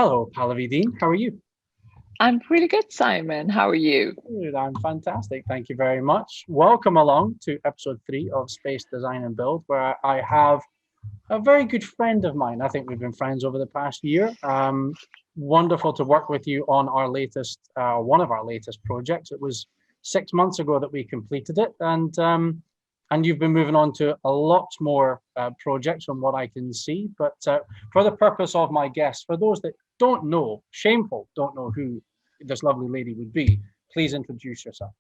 Hello, Pallavi. How are you? I'm really good, Simon. How are you? Good, I'm fantastic. Thank you very much. Welcome along to episode 3 of Space Design and Build, where I have a very good friend of mine. I think we've been friends over the past year. Wonderful to work with you on our latest, one of our latest projects. It was 6 months ago that we completed it, and you've been moving on to a lot more projects from what I can see. But for the purpose of my guests, for those that don't know, shameful, don't know who this lovely lady would be, please introduce yourself.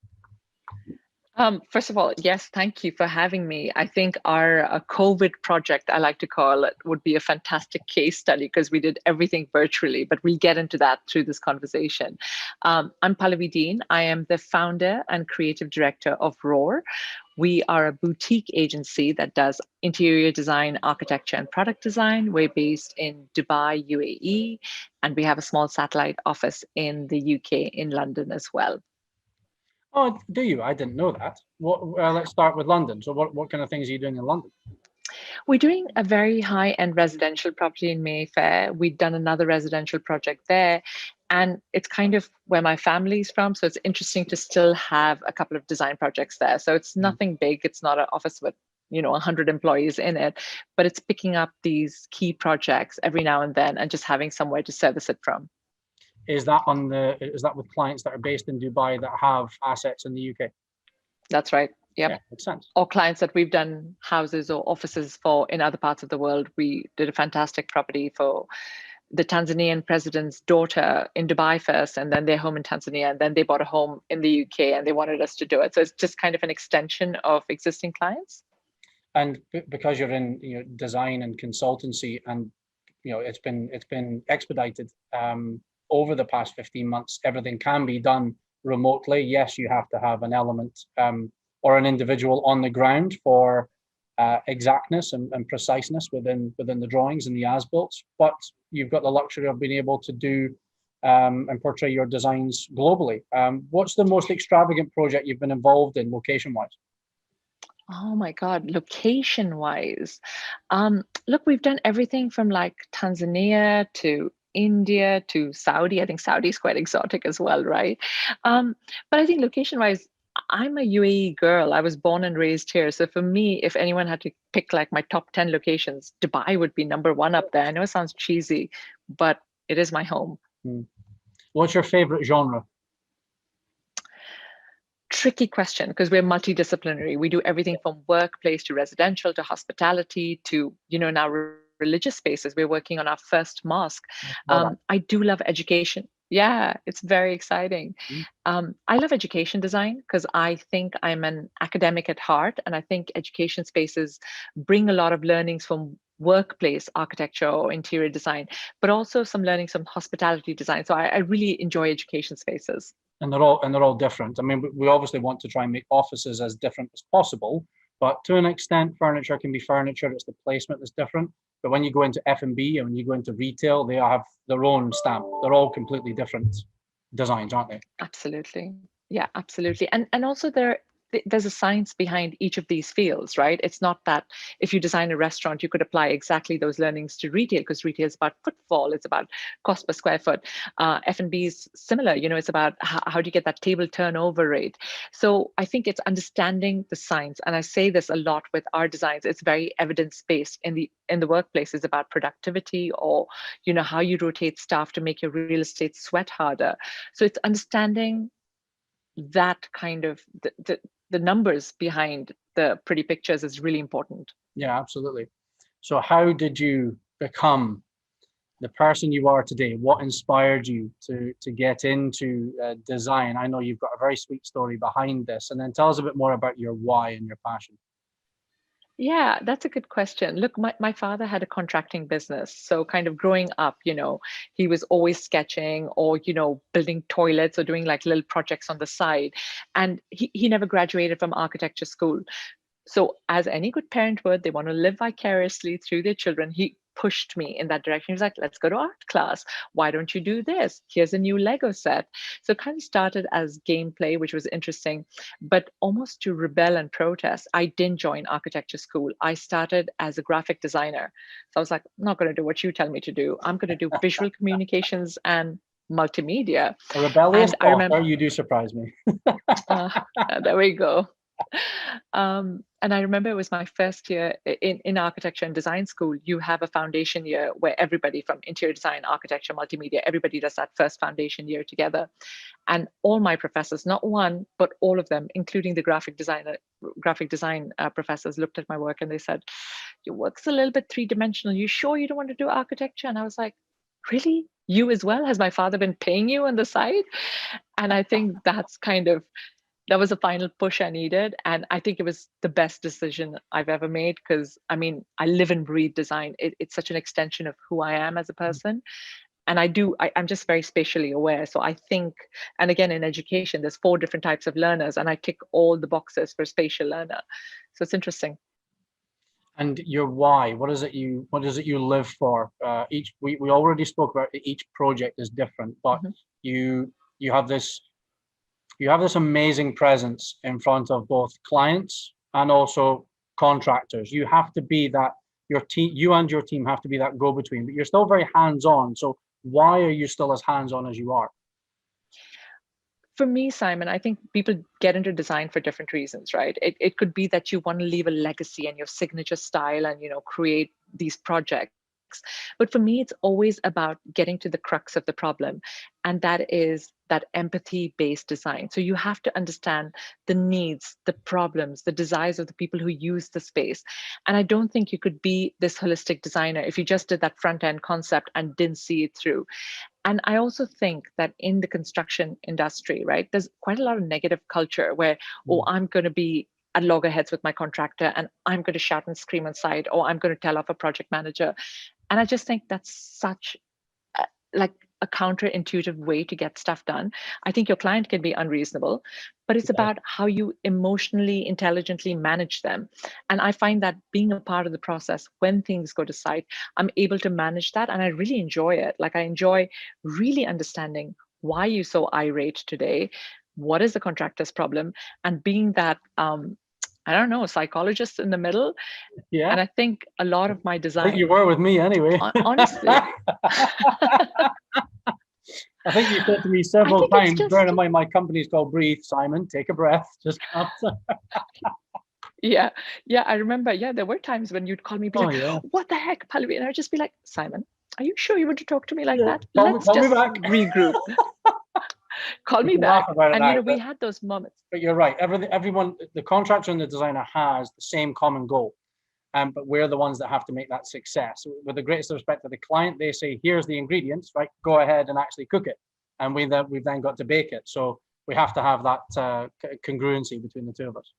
First of all, yes, thank you for having me. I think our COVID project, I like to call it, would be a fantastic case study because we did everything virtually, but we'll get into that through this conversation. I'm Pallavi. I am the founder and creative director of Roar. We are a boutique agency that does interior design, architecture, and product design. We're based in Dubai, UAE, and we have a small satellite office in the UK, in London as well. Oh, do you? I didn't know that. Let's start with London. So what kind of things are you doing in London? We're doing a very high-end residential property in Mayfair. We've done another residential project there, and it's kind of where my family's from. So it's interesting to still have a couple of design projects there. So it's nothing big. It's not an office with 100 employees in it, but it's picking up these key projects every now and then and just having somewhere to service it from. Is that with clients that are based in Dubai that have assets in the UK? That's right. Yep. Yeah, makes sense. Or clients that we've done houses or offices for in other parts of the world. We did a fantastic property for the Tanzanian president's daughter in Dubai first, and then their home in Tanzania, and then they bought a home in the UK and they wanted us to do it. So it's just kind of an extension of existing clients. And because you're in design and consultancy, and it's been expedited over the past 15 months, everything can be done remotely. Yes, you have to have an element or an individual on the ground for exactness and preciseness within the drawings and the as-built, but you've got the luxury of being able to do and portray your designs globally. What's the most extravagant project you've been involved in location-wise? Oh my God, location-wise. Look, we've done everything from like Tanzania to India to Saudi. I think Saudi is quite exotic as well, right? But I think location-wise, I'm a UAE girl. I was born and raised here. So for me, if anyone had to pick like my top 10 locations, Dubai would be number one up there. I know it sounds cheesy, but it is my home. What's your favorite genre? Tricky question because we're multidisciplinary. We do everything from workplace to residential to hospitality to, now religious spaces. We're working on our first mosque. I do love education. Yeah, it's very exciting. I love education design because I think I'm an academic at heart, and I think education spaces bring a lot of learnings from workplace architecture or interior design, but also some learnings from hospitality design. So I really enjoy education spaces. And they're all different. I mean, we obviously want to try and make offices as different as possible, but to an extent, furniture can be furniture. It's the placement that's different. But when you go into F&B and when you go into retail, they all have their own stamp. They're all completely different designs, aren't they? Absolutely. Yeah, absolutely. And also there's a science behind each of these fields, right? It's not that if you design a restaurant, you could apply exactly those learnings to retail, because retail is about footfall, it's about cost per square foot. F&B is similar, it's about how do you get that table turnover rate. So I think it's understanding the science. And I say this a lot with our designs. It's very evidence-based in the workplace. It's about productivity, or, how you rotate staff to make your real estate sweat harder. So it's understanding that kind of the numbers behind the pretty pictures is really important. Yeah, absolutely. So how did you become the person you are today? What inspired you to get into design? I know you've got a very sweet story behind this, and then tell us a bit more about your why and your passion. Yeah, that's a good question. Look, my father had a contracting business. So kind of growing up, he was always sketching or, building toilets or doing like little projects on the side. And he never graduated from architecture school. So as any good parent would, they want to live vicariously through their children. He pushed me in that direction. He was like, let's go to art class. Why don't you do this? Here's a new Lego set. So it kind of started as gameplay, which was interesting, but almost to rebel and protest, I didn't join architecture school. I started as a graphic designer. So I was like, I'm not going to do what you tell me to do. I'm going to do visual communications and multimedia. A rebellious And I remember, author, you do surprise me. there we go. And I remember it was my first year in architecture and design school. You have a foundation year where everybody from interior design, architecture, multimedia, everybody does that first foundation year together. And all my professors, not one, but all of them, including the graphic design professors, looked at my work and they said, your work's a little bit three-dimensional. You sure you don't want to do architecture? And I was like, really? You as well? Has my father been paying you on the side? And I think that's that was the final push I needed. And I think it was the best decision I've ever made, because I mean, I live and breathe design. It's such an extension of who I am as a person. And I'm just very spatially aware. So I think, and again, in education, there's 4 different types of learners, and I tick all the boxes for a spatial learner. So it's interesting. And your why, what is it you live for? We already spoke about it. Each project is different, but you have this amazing presence in front of both clients and also contractors. You have to be that, you and your team have to be that go-between, but you're still very hands-on. So why are you still as hands-on as you are? For me, Simon, I think people get into design for different reasons, right? It could be that you want to leave a legacy and your signature style and, create these projects. But for me, it's always about getting to the crux of the problem. And that is that empathy-based design. So you have to understand the needs, the problems, the desires of the people who use the space. And I don't think you could be this holistic designer if you just did that front-end concept and didn't see it through. And I also think that in the construction industry, right, there's quite a lot of negative culture where, I'm going to be at loggerheads with my contractor and I'm going to shout and scream on site, or I'm going to tell off a project manager. And I just think that's such a counterintuitive way to get stuff done. I think your client can be unreasonable, but it's about how you emotionally, intelligently manage them. And I find that being a part of the process, when things go to site, I'm able to manage that. And I really enjoy it. I enjoy really understanding why you're so irate today. What is the contractor's problem? And being that, I don't know, psychologist in the middle. Yeah. And I think a lot of my design. I think you were with me anyway. Honestly. I think you said to me several times, bearing in mind my company's called Breathe, Simon, take a breath, just Yeah, I remember. Yeah, there were times when you'd call me, what the heck, Pallavi? And I'd just be like, Simon, are you sure you want to talk to me like that? Let's just regroup. Call me back. And we had those moments. But you're right. Everyone, the contractor and the designer has the same common goal. But we're the ones that have to make that success. With the greatest respect to the client, they say, here's the ingredients, right? Go ahead and actually cook it. And we've then got to bake it. So we have to have that congruency between the two of us.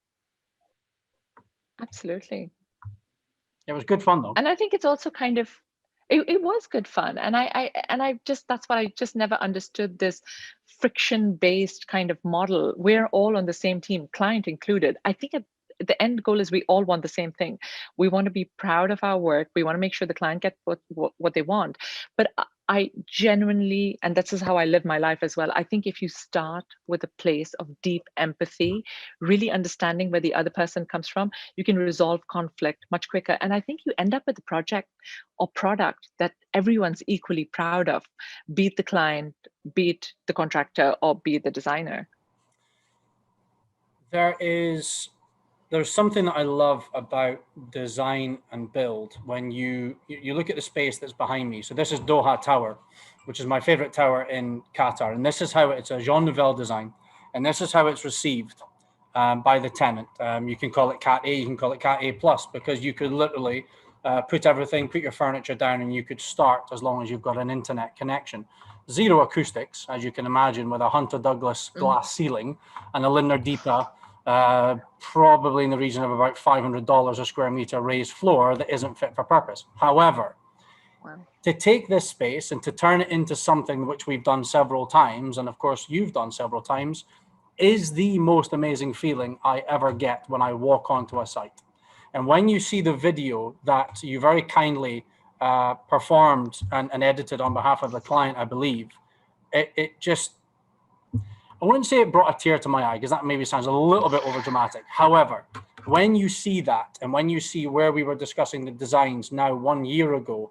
Absolutely. It was good fun though. And I think it's also kind of, it was good fun. And that's what I just never understood, this friction-based kind of model. We're all on the same team, client included. I think the end goal is we all want the same thing. We want to be proud of our work. We want to make sure the client gets what they want. But I genuinely, and this is how I live my life as well, I think if you start with a place of deep empathy, really understanding where the other person comes from, you can resolve conflict much quicker. And I think you end up with a project or product that everyone's equally proud of, be it the client, be it the contractor, or be it the designer. There's something that I love about design and build when you look at the space that's behind me. So this is Doha Tower, which is my favorite tower in Qatar. And this is how it's a Jean Nouvel design. And this is how it's received by the tenant. You can call it Cat A, you can call it Cat A+, because you could literally put your furniture down and you could start as long as you've got an internet connection. Zero acoustics, as you can imagine, with a Hunter Douglas glass ceiling and a Lindner Deepa, probably in the region of about $500 a square meter raised floor that isn't fit for purpose. However, to take this space and to turn it into something which we've done several times, and of course you've done several times, is the most amazing feeling I ever get when I walk onto a site. And when you see the video that you very kindly performed and edited on behalf of the client, I believe, it just, I wouldn't say it brought a tear to my eye, because that maybe sounds a little bit over dramatic. However, when you see that, and when you see where we were discussing the designs now 1 year ago,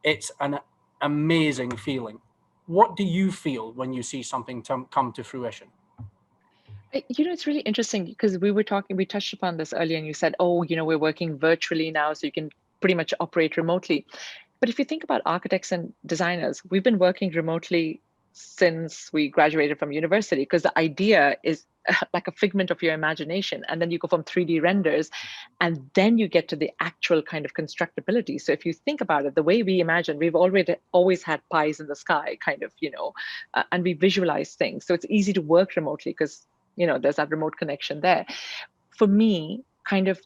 it's an amazing feeling. What do you feel when you see something come to fruition? You know, it's really interesting because we touched upon this earlier, and you said, oh, you know, we're working virtually now, so you can pretty much operate remotely. But if you think about architects and designers, we've been working remotely since we graduated from university, because the idea is like a figment of your imagination. And then you go from 3D renders, and then you get to the actual kind of constructability. So if you think about it, the way we imagine, we've always had pies in the sky, kind of, you know, and we visualize things. So it's easy to work remotely because, you know, there's that remote connection there. For me, kind of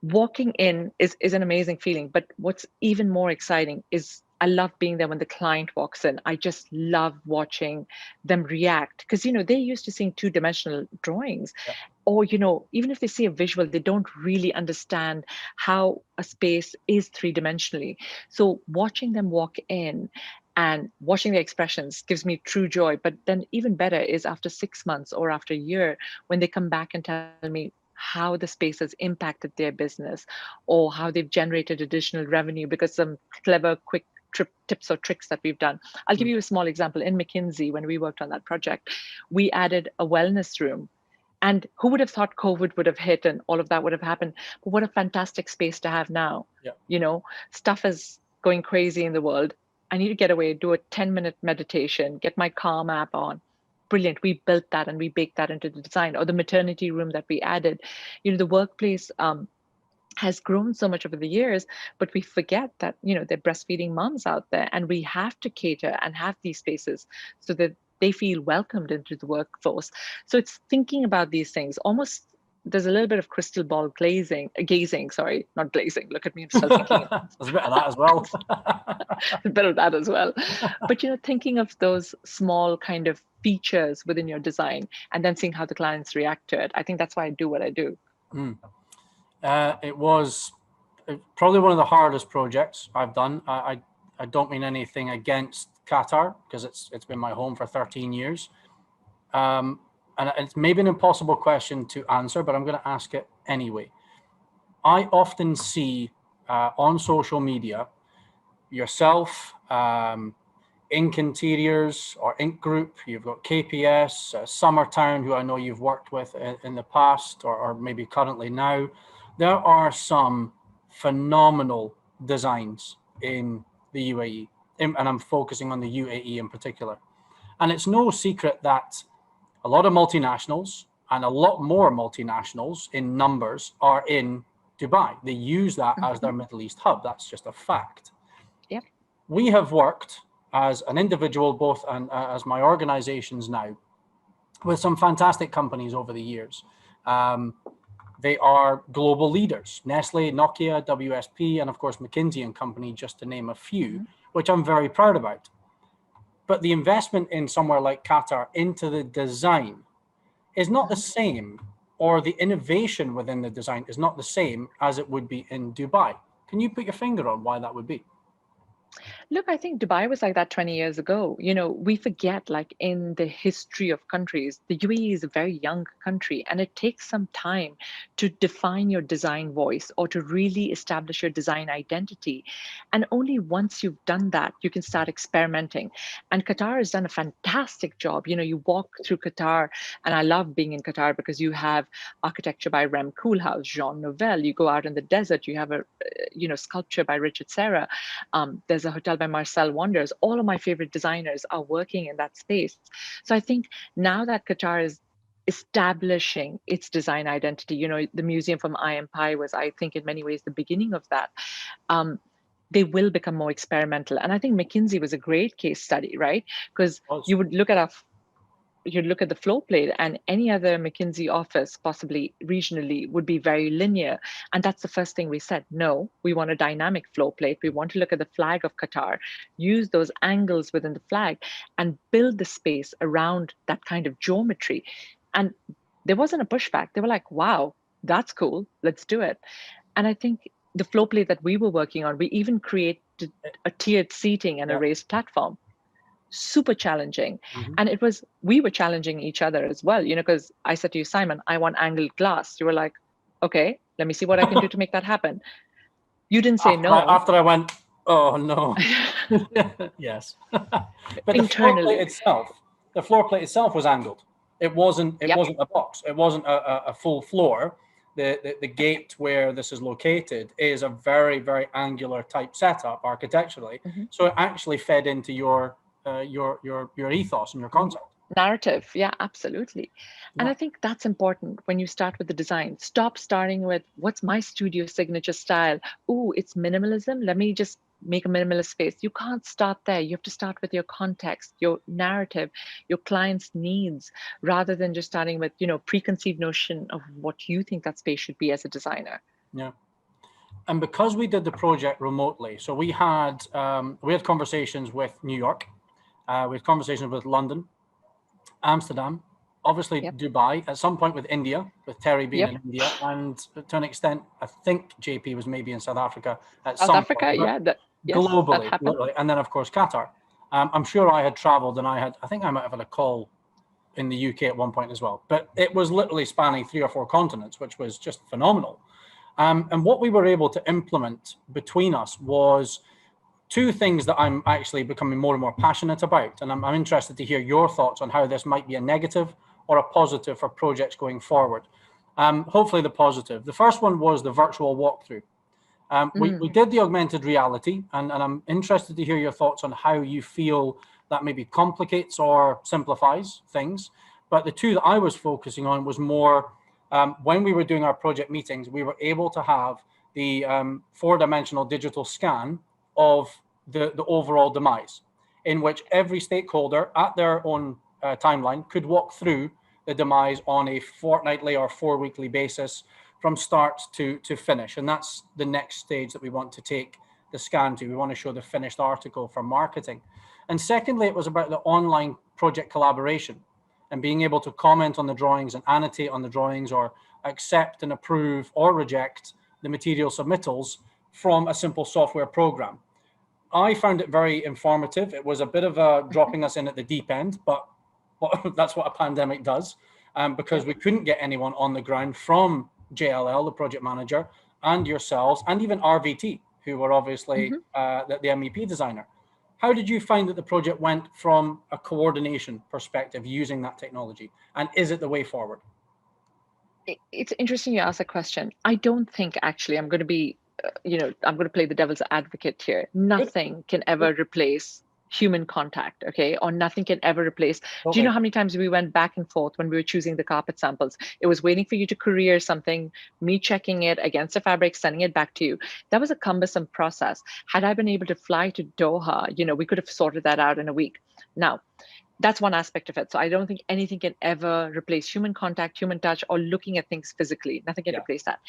walking in is an amazing feeling, but what's even more exciting is I love being there when the client walks in. I just love watching them react, because, you know, they're used to seeing two-dimensional drawings. Yeah. Or, you know, even if they see a visual, they don't really understand how a space is three-dimensionally. So watching them walk in and watching their expressions gives me true joy. But then even better is after 6 months or after a year, when they come back and tell me how the space has impacted their business, or how they've generated additional revenue because some clever, quick tips or tricks that we've done. I'll give you a small example. In McKinsey, when we worked on that project, we added a wellness room. And who would have thought COVID would have hit and all of that would have happened? But what a fantastic space to have now. Yeah. You know, stuff is going crazy in the world. I need to get away, do a 10-minute meditation, get my Calm app on. Brilliant. We built that and we baked that into the design. Or the maternity room that we added. You know, the workplace has grown so much over the years, but we forget that, you know, they're breastfeeding moms out there, and we have to cater and have these spaces so that they feel welcomed into the workforce. So it's thinking about these things. Almost there's a little bit of crystal ball gazing, sorry, not glazing. Look at me, I'm still thinking. There's a bit of that as well. A bit of that as well. But, you know, thinking of those small kind of features within your design and then seeing how the clients react to it. I think that's why I do what I do. It was probably one of the hardest projects I've done. I don't mean anything against Qatar, because it's been my home for 13 years. And it's maybe an impossible question to answer, but I'm going to ask it anyway. I often see on social media yourself, Ink Interiors or Ink Group, you've got KPS, Summertown, who I know you've worked with in the past, or maybe currently now. There are some phenomenal designs in the UAE, and I'm focusing on the UAE in particular. And it's no secret that a lot of multinationals, and a lot more multinationals in numbers, are in Dubai. They use that as their Middle East hub. That's just a fact. Yep. We have worked as an individual, both and as my organizations now, with some fantastic companies over the years. They are global leaders: Nestle, Nokia, WSP, and of course McKinsey and Company, just to name a few, which I'm very proud about. But the investment in somewhere like Qatar into the design is not the same, or the innovation within the design is not the same as it would be in Dubai. Can you put your finger on why that would be? Look, I think Dubai was like that 20 years ago. You know, we forget, like, in the history of countries, the UAE is a very young country, and it takes some time to define your design voice or to really establish your design identity. And only once you've done that, you can start experimenting. And Qatar has done a fantastic job. You know, you walk through Qatar, and I love being in Qatar because you have architecture by Rem Koolhaas, Jean Nouvel. You go out in the desert, you have a, you know, sculpture by Richard Serra. There's a hotel by Marcel Wonders. All of my favorite designers are working in that space. So I think now that Qatar is establishing its design identity, you know, the museum from I Am Pi was, I think, in many ways the beginning of that. They will become more experimental. And I think McKinsey was a great case study, right? Because you would look at you'd look at the floor plate, and any other McKinsey office, possibly regionally, would be very linear. And that's the first thing we said. No, we want a dynamic floor plate. We want to look at the flag of Qatar, use those angles within the flag, and build the space around that kind of geometry. And there wasn't a pushback. They were like, wow, that's cool. Let's do it. And I think the flow plate that we were working on, we even create a tiered seating and a raised platform. Super challenging. And we were challenging each other as well, because I said to you, Simon, I want angled glass. You were like, okay, let me see what I can do to make that happen. You didn't say no. After I went, oh no. Yes. But internally, the floor plate itself was angled. It wasn't a box. It wasn't a full floor. The gate where this is located is a very, very angular type setup architecturally. So it actually fed into your ethos and your concept. Narrative. Yeah, absolutely. And I think that's important when you start with the design. Stop starting with what's my studio signature style. Ooh, it's minimalism. Let me just make a minimalist space. You can't start there. You have to start with your context, your narrative, your client's needs, rather than just starting with, preconceived notion of what you think that space should be as a designer. Yeah. And because we did the project remotely, so we had conversations with New York, we had conversations with London, Amsterdam, obviously Dubai, at some point with India, with Terry being in India, and to an extent, I think JP was maybe in South Africa at some point. Globally, literally, and then of course Qatar. I'm sure I had traveled, and I think I might have had a call in the UK at one point as well. But it was literally spanning 3 or 4 continents, which was just phenomenal. And what we were able to implement between us was 2 things that I'm actually becoming more and more passionate about. And I'm interested to hear your thoughts on how this might be a negative or a positive for projects going forward. Hopefully the positive. The first one was the virtual walkthrough. We did the augmented reality, and I'm interested to hear your thoughts on how you feel that maybe complicates or simplifies things. But the 2 that I was focusing on was more when we were doing our project meetings, we were able to have the 4-dimensional digital scan of the overall demise, in which every stakeholder at their own timeline could walk through the demise on a fortnightly or 4-weekly basis from start to finish. And that's the next stage that we want to take the scan to. We want to show the finished article for marketing. And secondly, it was about the online project collaboration and being able to comment on the drawings and annotate on the drawings, or accept and approve or reject the material submittals from a simple software program. I found it very informative. It was a bit of a dropping us in at the deep end, but that's what a pandemic does, because we couldn't get anyone on the ground from JLL, the project manager, and yourselves, and even RVT, who were obviously the MEP designer. How did you find that the project went from a coordination perspective using that technology? And is it the way forward? It's interesting you ask that question. I don't think, actually, I'm going to be, I'm going to play the devil's advocate here. Nothing can ever replace human contact, okay? Or nothing can ever replace. Okay. Do you know how many times we went back and forth when we were choosing the carpet samples? It was waiting for you to courier something, me checking it against the fabric, sending it back to you. That was a cumbersome process. Had I been able to fly to Doha, we could have sorted that out in a week. Now, that's one aspect of it. So I don't think anything can ever replace human contact, human touch, or looking at things physically. Nothing can replace that.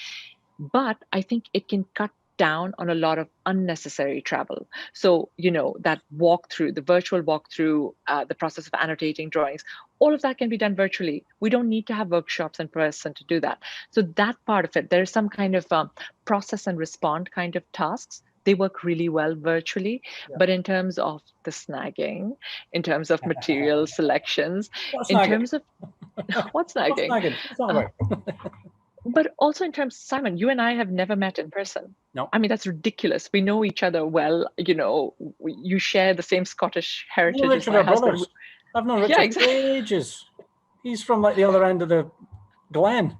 But I think it can cut down on a lot of unnecessary travel. So, that walkthrough, the virtual walkthrough, the process of annotating drawings, all of that can be done virtually. We don't need to have workshops in person to do that. So that part of it, there's some kind of process and respond kind of tasks. They work really well virtually, but in terms of the snagging, in terms of material selections, in terms of what's snagging? It's not right. But also in terms, Simon, you and I have never met in person. No. I mean, that's ridiculous. We know each other well. You share the same Scottish heritage as my husband. I've known Richard for ages. He's from like the other end of the glen.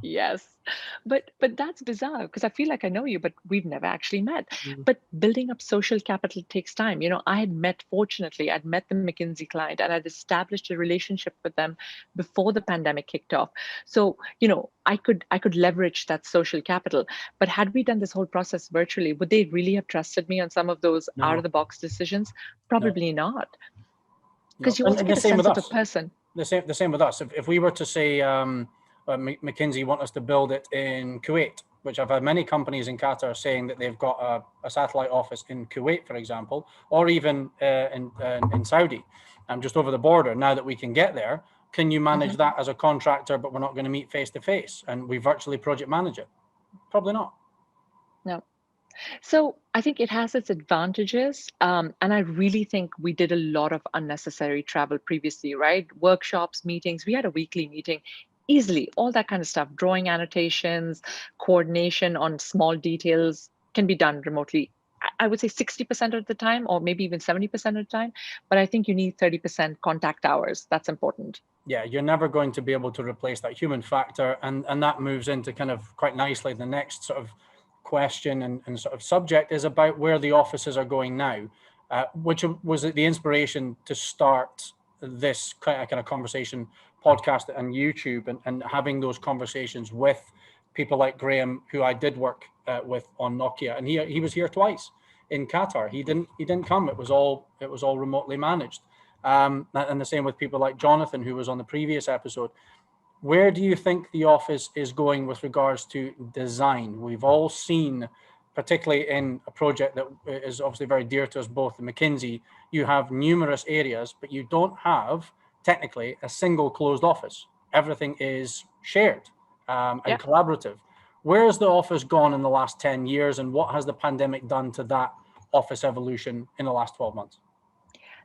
Yes, but that's bizarre, because I feel like I know you, but we've never actually met. But building up social capital takes time. Fortunately, I'd met the McKinsey client, and I'd established a relationship with them before the pandemic kicked off. So, I could leverage that social capital. But had we done this whole process virtually, would they really have trusted me on some of those out of the box decisions? Probably not. Because you also get a sense of the person. The same with us. If we were to say McKinsey want us to build it in Kuwait, which I've had many companies in Qatar saying that they've got a satellite office in Kuwait, for example, or even in Saudi, just over the border. Now that we can get there, can you manage that as a contractor, but we're not going to meet face to face, and we virtually project manage it? Probably not. No. So I think it has its advantages. And I really think we did a lot of unnecessary travel previously, right? Workshops, meetings, we had a weekly meeting easily, all that kind of stuff, drawing annotations, coordination on small details can be done remotely. I would say 60% of the time, or maybe even 70% of the time, but I think you need 30% contact hours. That's important. Yeah, you're never going to be able to replace that human factor. And that moves into kind of quite nicely the next sort of question and sort of subject is about where the offices are going now, which was the inspiration to start this kind of conversation podcast and YouTube and having those conversations with people like Graham, who I did work with on Nokia, and he was here twice in Qatar. He didn't come. It was all remotely managed. And the same with people like Jonathan, who was on the previous episode. Where do you think the office is going with regards to design? We've all seen, particularly in a project that is obviously very dear to us both, the McKinsey, you have numerous areas, but you don't have technically a single closed office. Everything is shared and collaborative. Where has the office gone in the last 10 years, and what has the pandemic done to that office evolution in the last 12 months?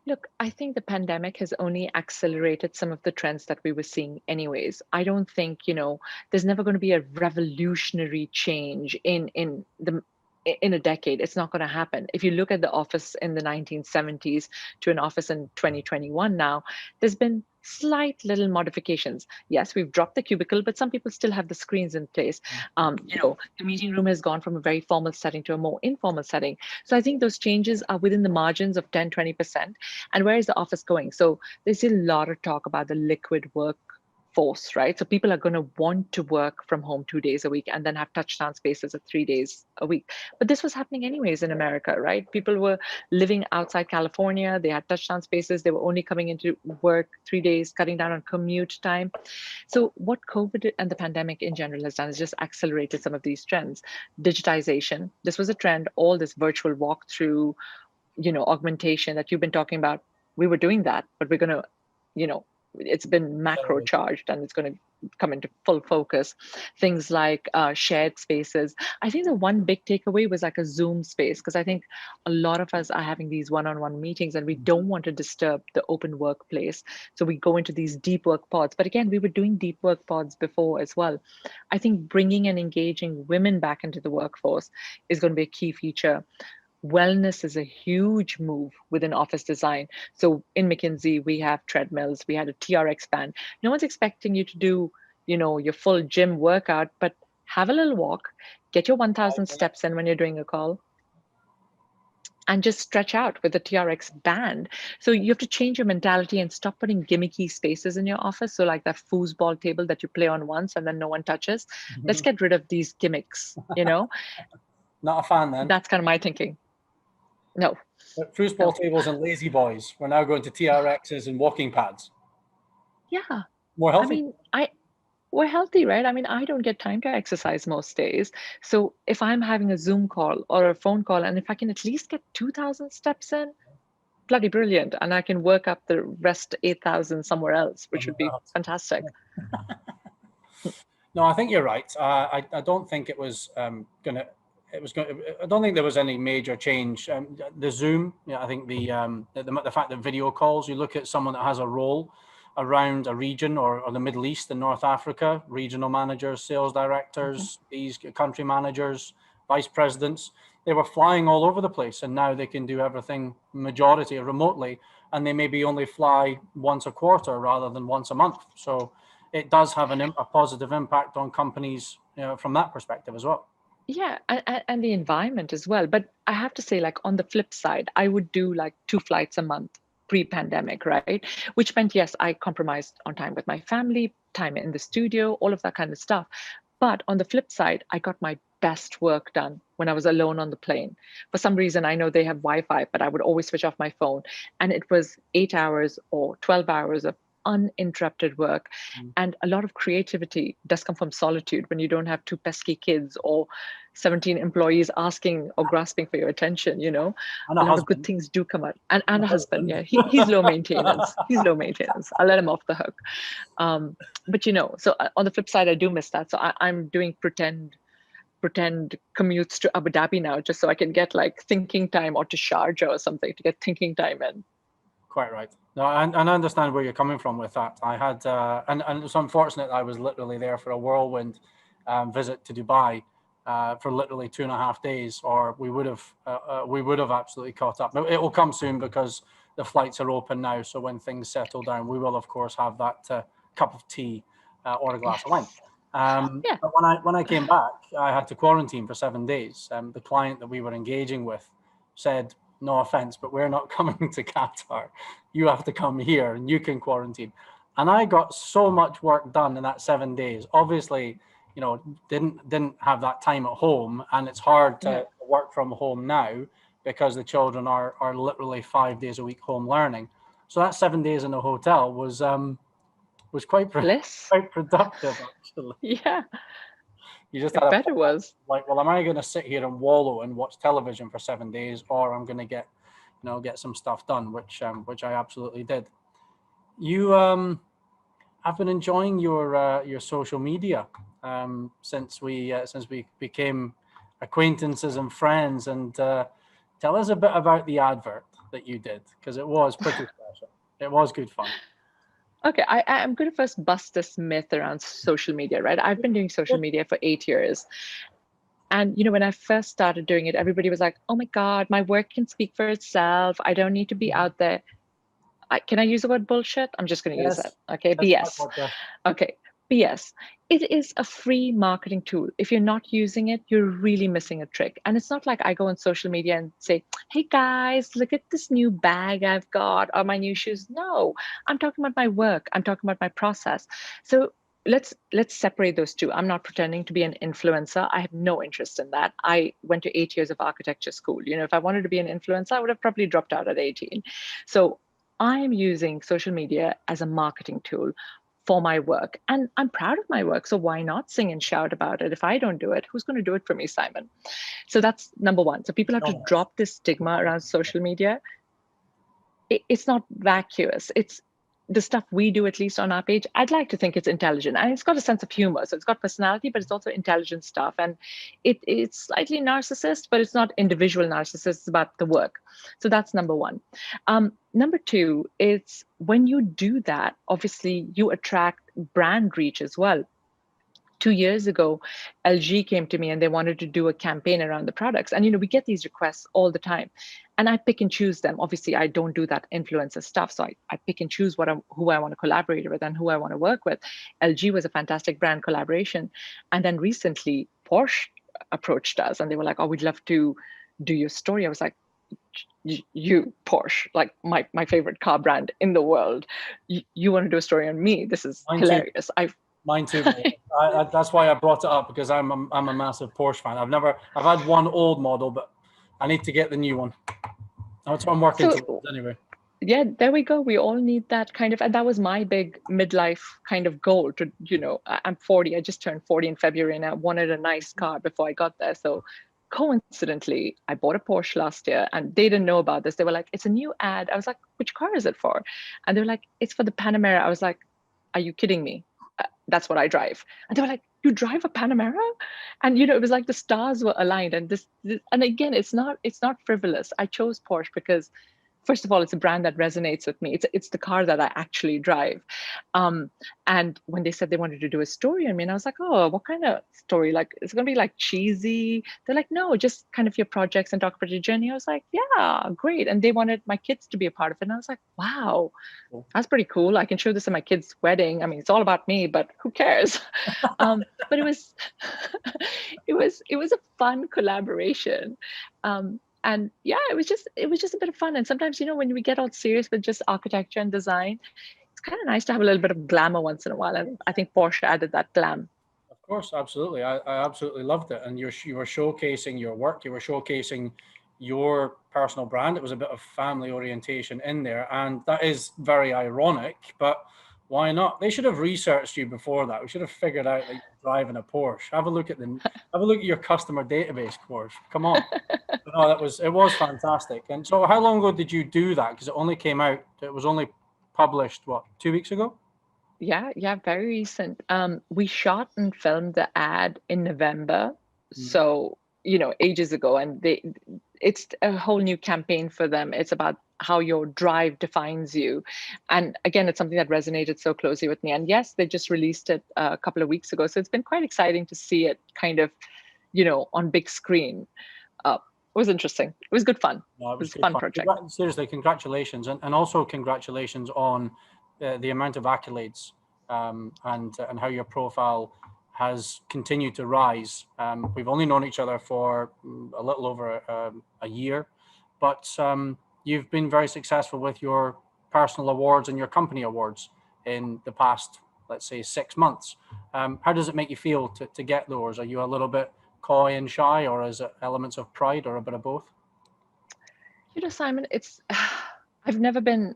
Look, I think the pandemic has only accelerated some of the trends that we were seeing anyways. I don't think, there's never going to be a revolutionary change in a decade. It's not going to happen. If you look at the office in the 1970s to an office in 2021 now, there's been slight little modifications. Yes, we've dropped the cubicle, but some people still have the screens in place. The meeting room has gone from a very formal setting to a more informal setting. So I think those changes are within the margins of 10, 20%. And where is the office going? So there's a lot of talk about the liquid work force, right? So people are going to want to work from home 2 days a week and then have touchdown spaces of 3 days a week. But this was happening anyways in America, right? People were living outside California. They had touchdown spaces. They were only coming into work 3 days, cutting down on commute time. So what COVID and the pandemic in general has done is just accelerated some of these trends. Digitization, this was a trend, all this virtual walkthrough, augmentation that you've been talking about. We were doing that, but we're going to, it's been macro charged and it's going to come into full focus. Things like shared spaces. I think the one big takeaway was like a Zoom space, because I think a lot of us are having these one-on-one meetings and we don't want to disturb the open workplace. So we go into these deep work pods. But again, we were doing deep work pods before as well. I think bringing and engaging women back into the workforce is going to be a key feature. Wellness is a huge move within office design. So in McKinsey, we have treadmills, we had a TRX band. No one's expecting you to do, your full gym workout, but have a little walk, get your 1,000 steps in when you're doing a call, and just stretch out with the TRX band. So you have to change your mentality and stop putting gimmicky spaces in your office. So like that foosball table that you play on once and then no one touches. Let's get rid of these gimmicks, Not a fan then. That's kind of my thinking. No. Foosball tables and lazy boys. We're now going to TRXs and walking pads. Yeah. More healthy. We're healthy, right? I don't get time to exercise most days. So if I'm having a Zoom call or a phone call, and if I can at least get 2,000 steps in, bloody brilliant. And I can work up the rest 8,000 somewhere else, which would be fantastic. No, I think you're right. I don't think it was I don't think there was any major change. The Zoom, I think the fact that video calls, you look at someone that has a role around a region or the Middle East and North Africa, regional managers, sales directors, these country managers, vice presidents, they were flying all over the place, and now they can do everything majority remotely, and they maybe only fly once a quarter rather than once a month. So it does have a positive impact on companies from that perspective as well. Yeah, and the environment as well. But I have to say, like on the flip side, I would do like 2 flights a month pre-pandemic, right? Which meant, yes, I compromised on time with my family, time in the studio, all of that kind of stuff. But on the flip side, I got my best work done when I was alone on the plane. For some reason, I know they have Wi-Fi, but I would always switch off my phone. And it was 8 hours or 12 hours of uninterrupted work. And a lot of creativity does come from solitude when you don't have 2 pesky kids or 17 employees asking or grasping for your attention, a lot of good things do come out. And a husband, yeah, he's low maintenance. He's low maintenance. I'll let him off the hook. But so on the flip side, I do miss that. So I'm doing pretend pretend commutes to Abu Dhabi now just so I can get like thinking time, or to Sharjah or something to get thinking time in. Quite right. No, and I understand where you're coming from with that. I had, and it's unfortunate I was literally there for a whirlwind visit to Dubai for literally 2.5 days, or we would have absolutely caught up. It will come soon because the flights are open now. So when things settle down, we will of course have that cup of tea or a glass of wine. Yeah. But when I came back, I had to quarantine for 7 days. The client that we were engaging with said, no offense, but we're not coming to Qatar. You have to come here and you can quarantine. And I got so much work done in that 7 days. Obviously, you know, didn't have that time at home, and it's hard to work from home now because the children are literally 5 days a week home learning. So that 7 days in a hotel was quite productive actually. Yeah. You just I bet it was. Like, well, am I going to sit here and wallow and watch television for 7 days, or I'm going to get some stuff done, which I absolutely did. You, I've been enjoying your social media since we became acquaintances and friends. And tell us a bit about the advert that you did, because it was pretty special. It was good fun. Okay, I'm going to first bust this myth around social media, right? I've been doing social media for 8 years. And, you know, when I first started doing it, everybody was like, oh my God, my work can speak for itself. I don't need to be out there. Can I use the word bullshit? I'm just going to use it. Okay, BS. Okay, BS. It is a free marketing tool. If you're not using it, you're really missing a trick. And it's not like I go on social media and say, hey guys, look at this new bag I've got, or my new shoes. No, I'm talking about my work. I'm talking about my process. So let's separate those two. I'm not pretending to be an influencer. I have no interest in that. I went to 8 years of architecture school. You know, if I wanted to be an influencer, I would have probably dropped out at 18. So I'm using social media as a marketing tool for my work, and I'm proud of my work. So why not sing and shout about it? If I don't do it, who's going to do it for me, Simon? So that's number one. So people have to drop this stigma around social media. It's not vacuous. It's the stuff we do, at least on our page. I'd like to think it's intelligent, and it's got a sense of humor. So it's got personality, but it's also intelligent stuff. And it's slightly narcissist, but it's not individual narcissist. It's about the work. So that's number one. Number two, it's when you do that, obviously you attract brand reach as well. 2 years ago, LG came to me and they wanted to do a campaign around the products. And, you know, we get these requests all the time. And I pick and choose them. Obviously, I don't do that influencer stuff. So I pick and choose who I want to collaborate with and who I want to work with. LG was a fantastic brand collaboration. And then recently, Porsche approached us and they were like, oh, we'd love to do your story. I was like, you, Porsche, like my favorite car brand in the world. You want to do a story on me? This is hilarious. Mine too. That's why I brought it up, because I'm a massive Porsche fan. I've had one old model, but I need to get the new one. That's what I'm working towards anyway. Yeah, there we go. We all need that kind of, and that was my big midlife kind of goal to, you know, I'm 40. I just turned 40 in February, and I wanted a nice car before I got there. So coincidentally, I bought a Porsche last year, and they didn't know about this. They were like, it's a new ad. I was like, which car is it for? And they were like, it's for the Panamera. I was like, are you kidding me? That's what I drive. And they were like, you drive a Panamera? And, you know, it was like the stars were aligned. And this and again, it's not frivolous. I chose Porsche because, first of all, it's a brand that resonates with me. It's the car that I actually drive. And when they said they wanted to do a story on me, and I was like, oh, what kind of story? Like, it's going to be like cheesy. They're like, no, just kind of your projects and talk about your journey. I was like, yeah, great. And they wanted my kids to be a part of it. And I was like, wow, that's pretty cool. I can show this at my kid's wedding. I mean, it's all about me, but who cares? But it was, it was a fun collaboration. And yeah, it was just a bit of fun. And sometimes, you know, when we get all serious with just architecture and design, it's kind of nice to have a little bit of glamour once in a while. And I think Porsche added that glam. Of course, absolutely. I absolutely loved it. And you were showcasing your work. You were showcasing your personal brand. It was a bit of family orientation in there. And that is very ironic, but why not? They should have researched you before that. We should have figured out that you're driving a Porsche. Have a look at your customer database, Porsche. Come on. No, it was fantastic. And so how long ago did you do that? Because it only came out, it was only published, what, 2 weeks ago? Yeah, very recent. We shot and filmed the ad in November so, ages ago, and it's a whole new campaign for them. It's about how your drive defines you. And again, it's something that resonated so closely with me. And yes, they just released it a couple of weeks ago. So it's been quite exciting to see it kind of, on big screen. It was interesting. It was good fun. No, it was a fun project. Seriously, congratulations. And also congratulations on the amount of accolades and how your profile has continued to rise. We've only known each other for a little over a year, but you've been very successful with your personal awards and your company awards in the past, let's say, 6 months. How does it make you feel to get those? Are you a little bit coy and shy, or is it elements of pride, or a bit of both? Simon, I've never been,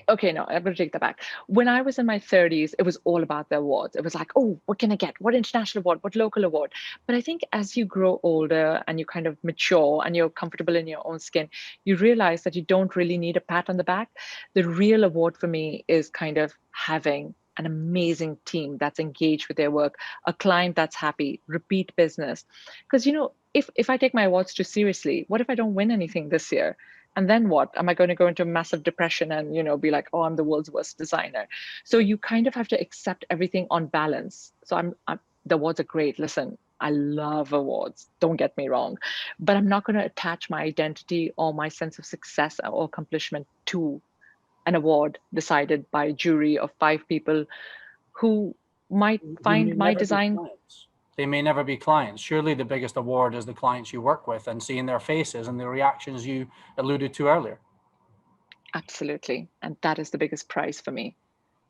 okay, no, I'm going to take that back. When I was in my 30s, it was all about the awards. It was like, oh, what can I get? What international award? What local award? But I think as you grow older and you kind of mature and you're comfortable in your own skin, you realize that you don't really need a pat on the back. The real award for me is kind of having an amazing team that's engaged with their work, a client that's happy, repeat business. Because, if I take my awards too seriously, what if I don't win anything this year? And then what? Am I going to go into a massive depression and, be like, oh, I'm the world's worst designer? So you kind of have to accept everything on balance. So the awards are great. Listen, I love awards. Don't get me wrong. But I'm not going to attach my identity or my sense of success or accomplishment to an award decided by a jury of 5 people who might find my design. They may never be clients. Surely the biggest award is the clients you work with and seeing their faces and the reactions you alluded to earlier. Absolutely. And that is the biggest prize for me.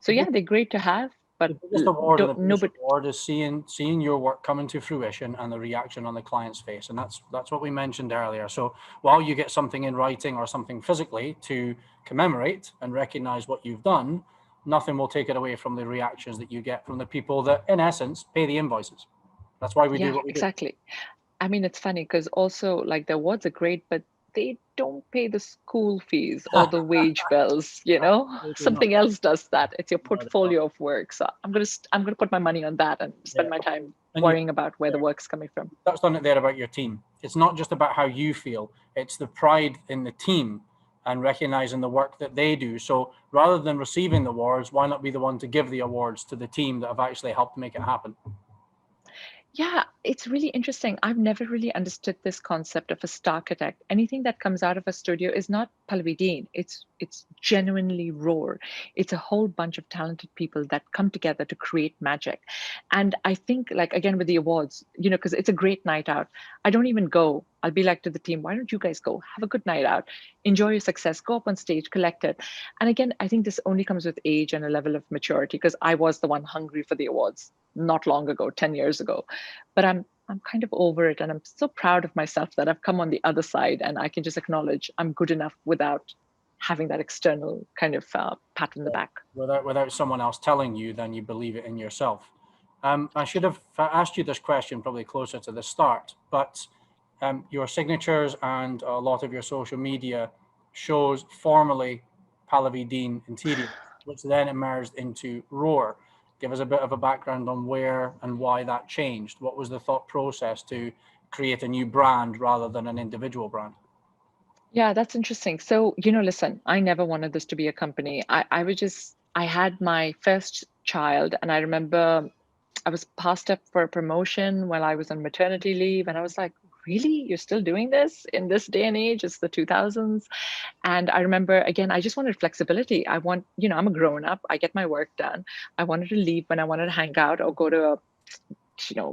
So yeah, they're great to have, but the biggest award is seeing your work coming to fruition and the reaction on the client's face. And that's what we mentioned earlier. So while you get something in writing or something physically to commemorate and recognize what you've done, nothing will take it away from the reactions that you get from the people that, in essence, pay the invoices. That's why we do what we do. Exactly. I mean, it's funny because also like the awards are great, but they don't pay the school fees or the wage bills, something else does that. It's your portfolio of work. So I'm gonna put my money on that and spend my time worrying about where the work's coming from. You touched on it there about your team. It's not just about how you feel, it's the pride in the team and recognizing the work that they do. So rather than receiving the awards, why not be the one to give the awards to the team that have actually helped make it happen? Yeah, it's really interesting. I've never really understood this concept of a Starchitect. Anything that comes out of a studio is not Pallavi. It's genuinely raw. It's a whole bunch of talented people that come together to create magic. And I think, like, again, with the awards, because it's a great night out. I don't even go. I'll be like to the team, why don't you guys go? Have a good night out. Enjoy your success. Go up on stage, collect it. And again, I think this only comes with age and a level of maturity, because I was the one hungry for the awards not long ago, 10 years ago. But I'm kind of over it. And I'm so proud of myself that I've come on the other side and I can just acknowledge I'm good enough without having that external kind of pat on the back. Without someone else telling you, then you believe it in yourself. I should have asked you this question probably closer to the start, but your signatures and a lot of your social media shows formerly Pallavi Dean Interior, which then emerged into Roar. Give us a bit of a background on where and why that changed. What was the thought process to create a new brand rather than an individual brand? Yeah, that's interesting. So, listen, I never wanted this to be a company. I had my first child, and I remember I was passed up for a promotion while I was on maternity leave. And I was like, really? You're still doing this in this day and age? It's the 2000s. And I remember, again, I just wanted flexibility. I'm a grown up. I get my work done. I wanted to leave when I wanted to hang out or go to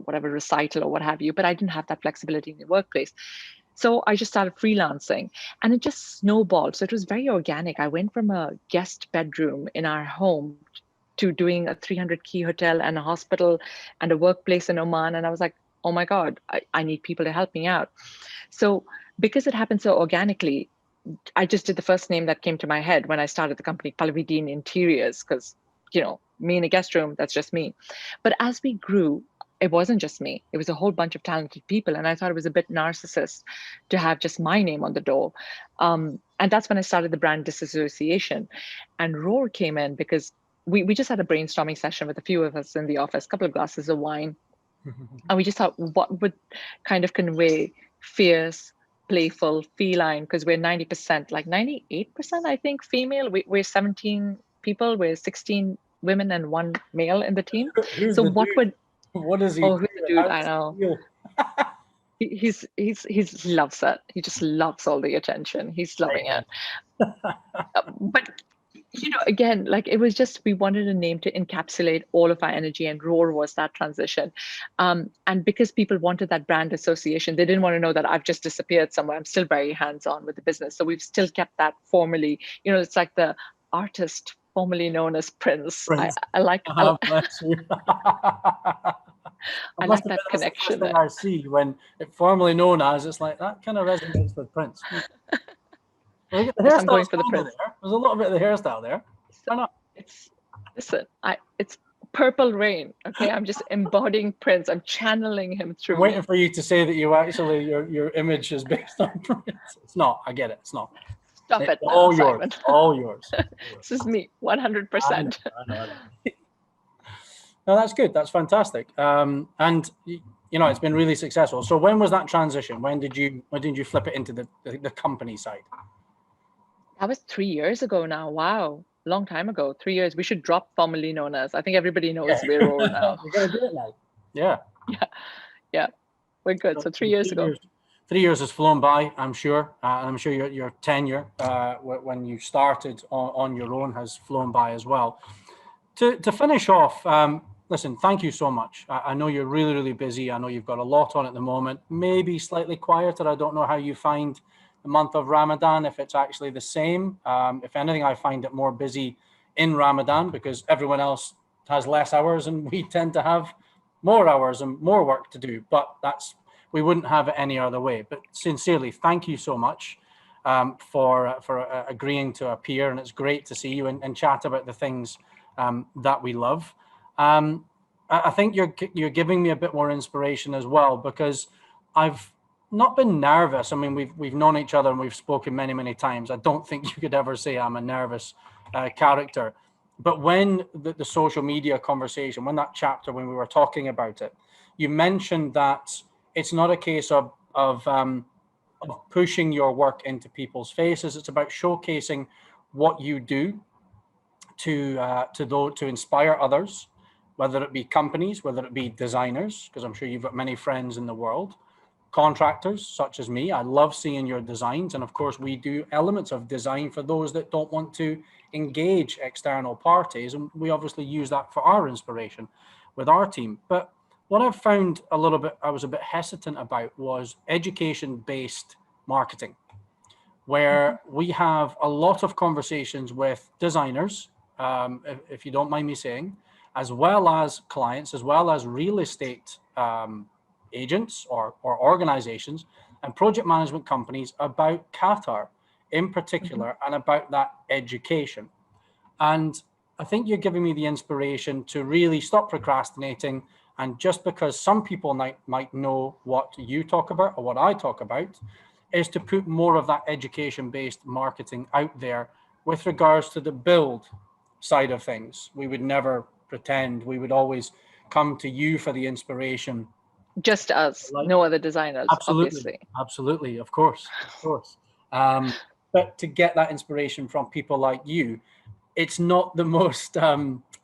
whatever recital or what have you. But I didn't have that flexibility in the workplace. So I just started freelancing and it just snowballed. So it was very organic. I went from a guest bedroom in our home to doing a 300-key hotel and a hospital and a workplace in Oman. And I was like, oh my God, I need people to help me out. So because it happened so organically, I just did the first name that came to my head when I started the company, Pallavi Dean Interiors, because, me in a guest room, that's just me. But as we grew, it wasn't just me. It was a whole bunch of talented people. And I thought it was a bit narcissist to have just my name on the door. And that's when I started the brand disassociation. And Roar came in because we just had a brainstorming session with a few of us in the office, a couple of glasses of wine. And we just thought, what would kind of convey fierce, playful, feline, because we're 90%, like 98%, I think, female. We're 17 people, we're 16 women and 1 male in the team. Who's So the what dude? would, What does he oh, do? who's the dude? I know. He's loves it. He just loves all the attention. He's loving it. But again, like it was just, we wanted a name to encapsulate all of our energy, and Roar was that transition. And because people wanted that brand association, they didn't want to know that I've just disappeared somewhere. I'm still very hands-on with the business. So we've still kept that formally, it's like the artist formerly known as Prince. Prince. I like Bless you. I like that connection. That's the first thing I see when it formerly known as, it's like that kind of resonates with Prince. The I'm going hairstyle's for the Prince. there. There's a little bit of the hairstyle there. Why not? It's purple rain. Okay, I'm just embodying Prince. I'm channeling him through. I'm waiting for you to say that you actually your image is based on Prince. It's not. I get it. It's not. Stop it now, all yours. Simon. All yours. This is me, 100%. I know. No, that's good. That's fantastic. And it's been really successful. So when was that transition? When did you flip it into the company side? That was 3 years ago now. Wow, long time ago. 3 years. We should drop formerly known as. I think everybody knows we're Roar now. We're gonna do it now. Yeah. Yeah. We're good. So 3 years ago. 3 years has flown by, I'm sure. And I'm sure your tenure when you started on your own has flown by as well. To finish off, listen, thank you so much. I know you're really, really busy. I know you've got a lot on at the moment, maybe slightly quieter. I don't know how you find the month of Ramadan, if it's actually the same. If anything, I find it more busy in Ramadan because everyone else has less hours and we tend to have more hours and more work to do. But we wouldn't have it any other way. But sincerely, thank you so much for agreeing to appear. And it's great to see you and chat about the things that we love. I think you're giving me a bit more inspiration as well, because I've not been nervous. I mean, we've known each other and we've spoken many, many times. I don't think you could ever say I'm a nervous character. But when the social media conversation, when we were talking about it, you mentioned that it's not a case of pushing your work into people's faces. It's about showcasing what you do to inspire others, whether it be companies, whether it be designers, because I'm sure you've got many friends in the world, contractors such as me. I love seeing your designs. And of course, we do elements of design for those that don't want to engage external parties. And we obviously use that for our inspiration with our team. But what I've found I was a bit hesitant about was education-based marketing, where we have a lot of conversations with designers, if you don't mind me saying, as well as clients, as well as real estate agents or organizations and project management companies about Qatar in particular, and about that education. And I think you're giving me the inspiration to really stop procrastinating. And just because some people might know what you talk about or what I talk about, is to put more of that education-based marketing out there with regards to the build side of things. We would never pretend. We would always come to you for the inspiration. Just us, no other designers, obviously. Absolutely, of course. But to get that inspiration from people like you, it's not the most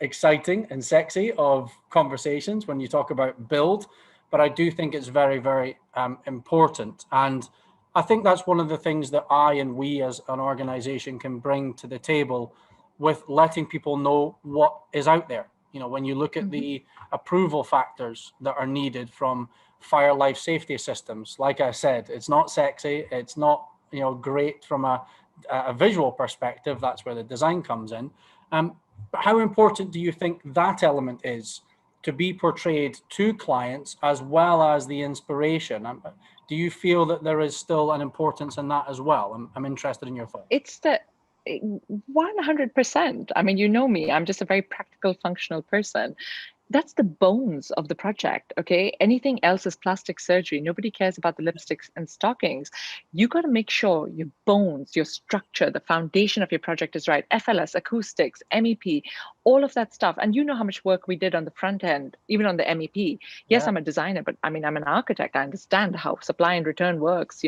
exciting and sexy of conversations when you talk about build, but I do think it's very, very important. And I think that's one of the things that I and we as an organization can bring to the table with letting people know what is out there. When you look at the approval factors that are needed from fire life safety systems, like I said, it's not sexy. It's not, great from a visual perspective. That's where the design comes in. But how important do you think that element is to be portrayed to clients as well as the inspiration? Do you feel that there is still an importance in that as well? I'm interested in your thoughts. It's the 100%. I mean, you know me, I'm just a very practical, functional person. That's the bones of the project, okay? Anything else is plastic surgery. Nobody cares about the lipsticks and stockings. You got to make sure your bones, your structure, the foundation of your project is right. FLS, acoustics, MEP, all of that stuff. And you know how much work we did on the front end, even on the MEP. Yes, Yeah. I'm a designer, but I mean, I'm an architect. I understand how supply and return works,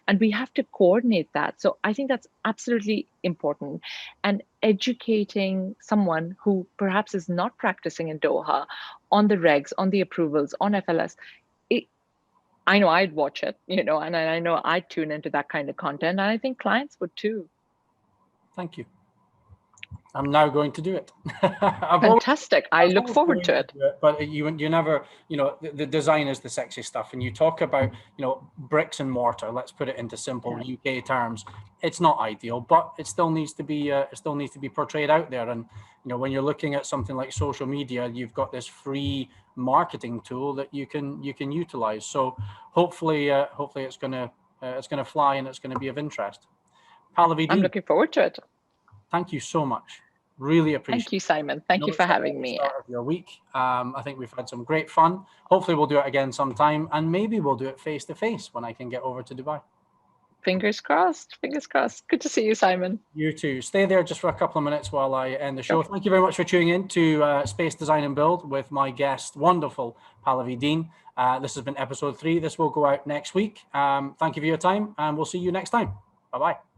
and we have to coordinate that. So I think that's absolutely important. And educating someone who perhaps is not practicing in Doha on the regs, on the approvals, on FLS, I know I'd watch it, and I know I'd tune into that kind of content. And I think clients would too. Thank you. I'm now going to do it. Fantastic. I look forward to it. But you never, the design is the sexy stuff. And you talk about, bricks and mortar, let's put it into simple UK terms. It's not ideal, but it still needs to be portrayed out there. And, when you're looking at something like social media, you've got this free marketing tool that you can utilize. So hopefully it's going to fly and it's going to be of interest. Pallavi, I'm looking forward to it. Thank you so much. Really appreciate it. Thank you, Simon. Thank you for having me. Start of your week. I think we've had some great fun. Hopefully we'll do it again sometime, and maybe we'll do it face to face when I can get over to Dubai. Fingers crossed. Fingers crossed. Good to see you, Simon. You too. Stay there just for a couple of minutes while I end the show. Sure. Thank you very much for tuning in to Space Design and Build with my guest, wonderful Pallavi Dean. This has been episode 3. This will go out next week. Thank you for your time, and we'll see you next time. Bye-bye.